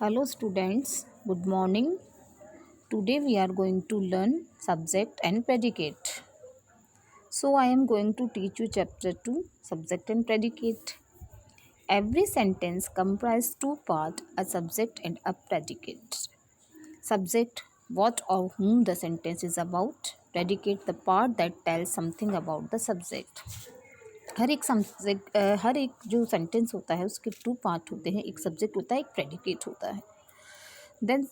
Hello students, good morning. Today we are going to learn subject and predicate. So I am going to teach you chapter 2, subject and predicate. Every sentence comprises two parts, a subject and a predicate. Subject, what or whom the sentence is about. Predicate, the part that tells something about the subject. हर एक जो sentence होता है उसके two part होते हैं, एक subject होता है, एक प्रेडिकेट होता है. देन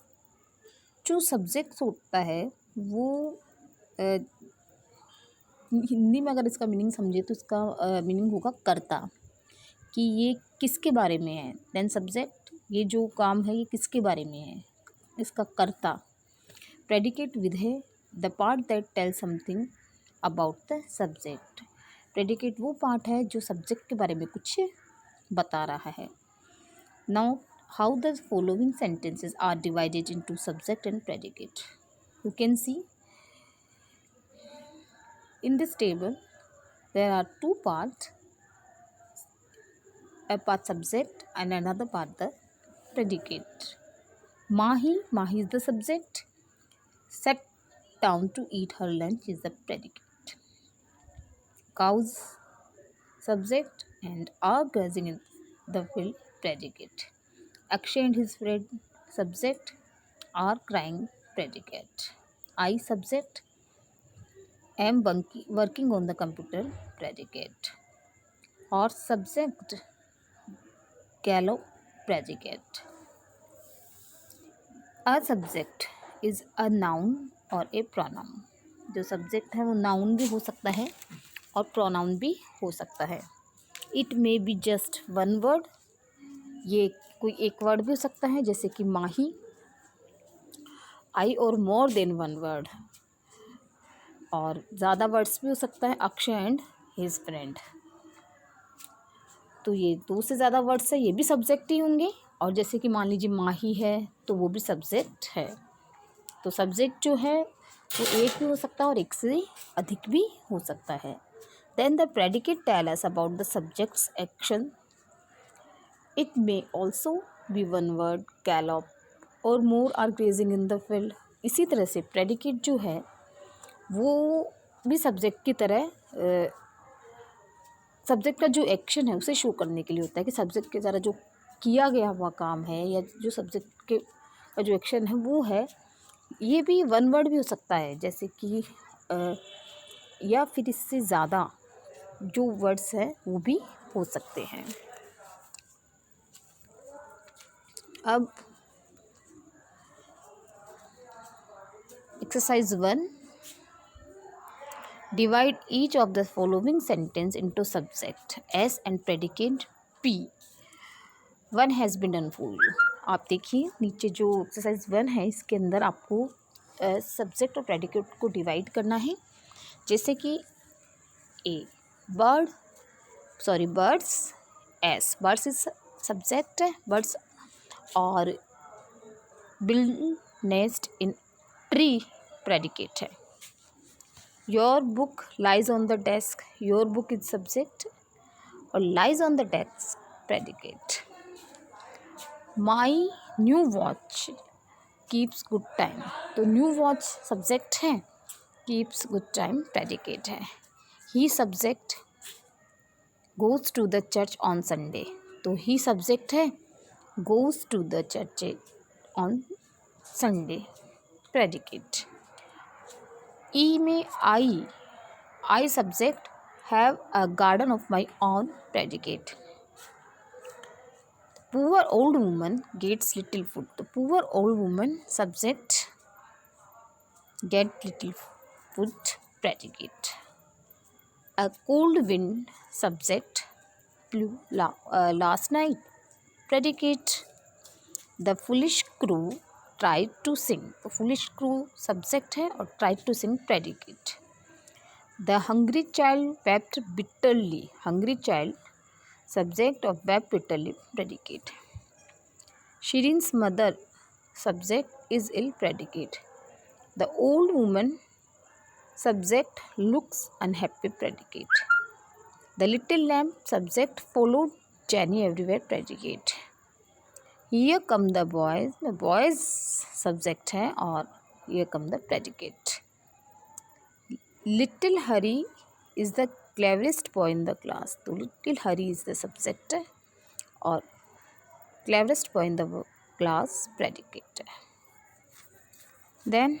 जो सब्जेक्ट होता है वो हिंदी में अगर इसका मीनिंग समझे तो इसका मीनिंग होगा कर्ता, कि ये किसके बारे में है. देन सब्जेक्ट, ये जो काम है ये किसके बारे में है, इसका कर्ता. प्रेडिकेट विधेय, the part that tell something about the subject. Predicate वो पार्ट है जो सब्जेक्ट के बारे में कुछ बता रहा है. Now how the following sentences are divided into subject and predicate. You can see in this table there are two parts, a part subject and another part the predicate. Mahi is the subject. Sat down to eat her lunch is the predicate. Cows subject and are grazing in the field predicate. Akshay and his friend subject, are crying predicate. I subject, am working on the computer predicate. Horse subject, gallop predicate. A subject is a noun और a pronoun. जो subject है वो noun भी हो सकता है और pronoun भी हो सकता है. It may be just one word, ये कोई एक वर्ड भी हो सकता है जैसे कि माही. आई और मोर देन वन वर्ड, और ज़्यादा वर्ड्स भी हो सकता है. अक्षय एंड हिज फ्रेंड, तो ये दो से ज़्यादा वर्ड्स है, ये भी सब्जेक्ट ही होंगे. और जैसे कि मान लीजिए माही है तो वो भी सब्जेक्ट है. तो सब्जेक्ट जो है वो एक भी हो सकता है और एक से अधिक भी हो सकता है. Then the predicate tell us about the subject's action. It may also be one word, gallop और more are grazing in the field. इसी तरह से प्रेडिकेट जो है वो भी सब्जेक्ट की तरह सब्जेक्ट का जो एक्शन है उसे शो करने के लिए होता है, कि सब्जेक्ट के द्वारा जो किया गया हुआ काम है या जो सब्जेक्ट के का जो एक्शन है वो है. ये भी वन वर्ड भी हो सकता है, जैसे कि या फिर इससे ज़्यादा जो वर्ड्स हैं वो भी हो सकते हैं. अब exercise 1, divide each of the following sentence into subject S and predicate P. 1 has been done for you. आप देखिए नीचे जो एक्सरसाइज 1 है इसके अंदर आपको सब्जेक्ट और प्रेडिकेट को डिवाइड करना है. जैसे कि birds, as birds is subject है, बर्ड्स. और build nest in tree predicate है. Your book lies on the desk, your book is subject और lies on the desk predicate. My new watch keeps good time, तो new watch subject है, keeps good time predicate है. He subject, goes to the church on Sunday, तो he subject है, goes to the church on Sunday predicate. E में I subject, have a garden of my own predicate. Poor old woman gets little food, the poor old woman subject, get little food predicate. A cold wind subject, blew last night predicate. The foolish crow tried to sing, तो foolish crow subject है और tried to sing predicate. The hungry child wept bitterly, hungry child subject of wept bitterly predicate. Shirin's mother subject is ill predicate. The old woman subject looks unhappy predicate. The little lamb subject followed Jenny everywhere predicate. Here come the boys में boys subject है और here come the predicate. Little Harry is the cleverest boy in the class, तो little Harry is the subject है और cleverest boy in the class predicate है। Then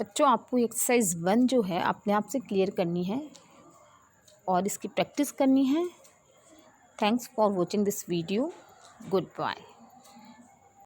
बच्चों, आपको exercise 1 जो है अपने आप से क्लियर करनी है और इसकी प्रैक्टिस करनी है। Thanks for watching this video. Good bye.